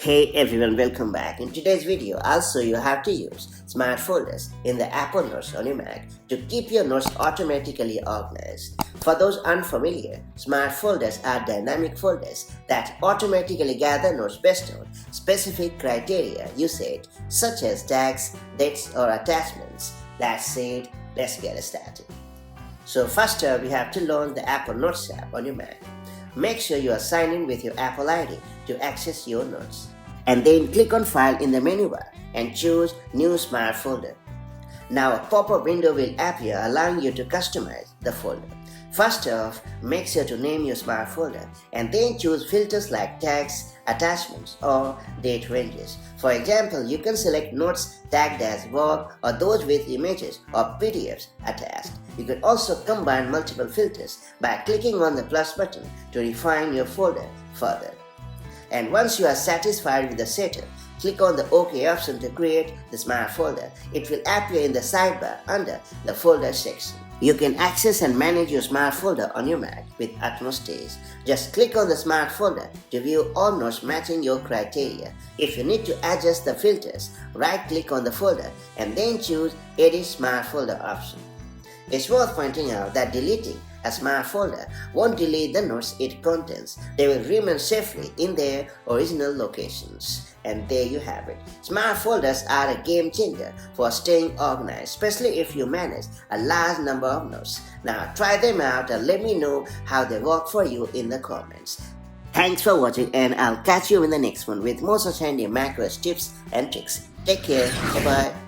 Hey everyone, welcome back. In today's video, I'll show you how to use smart folders in the Apple Notes on your Mac to keep your notes automatically organized. For those unfamiliar, smart folders are dynamic folders that automatically gather notes based on specific criteria you set, such as tags, dates, or attachments. That said, let's get started. So first up, you have to launch the Apple Notes app on your Mac. Make sure you are signed in with your Apple ID to access your notes. And then click on File in the menu bar and choose New Smart Folder. Now a pop-up window will appear allowing you to customize the folder. First off, make sure to name your smart folder and then choose filters like tags, attachments, or date ranges. For example, you can select notes tagged as work or those with images or PDFs attached. You can also combine multiple filters by clicking on the plus button to refine your folder further. And once you are satisfied with the setup, click on the OK option to create the smart folder. It will appear in the sidebar under the folder section. You can access and manage your smart folder on your Mac with utmost ease. Just click on the smart folder to view all notes matching your criteria. If you need to adjust the filters, right-click on the folder and then choose Edit Smart Folder option. It's worth pointing out that deleting a smart folder won't delete the notes it contains. They will remain safely in their original locations. And there you have it. Smart folders are a game changer for staying organized, especially if you manage a large number of notes. Now try them out and let me know how they work for you in the comments. Thanks for watching, and I'll catch you in the next one with more such handy macOS tips and tricks. Take care. Bye-bye.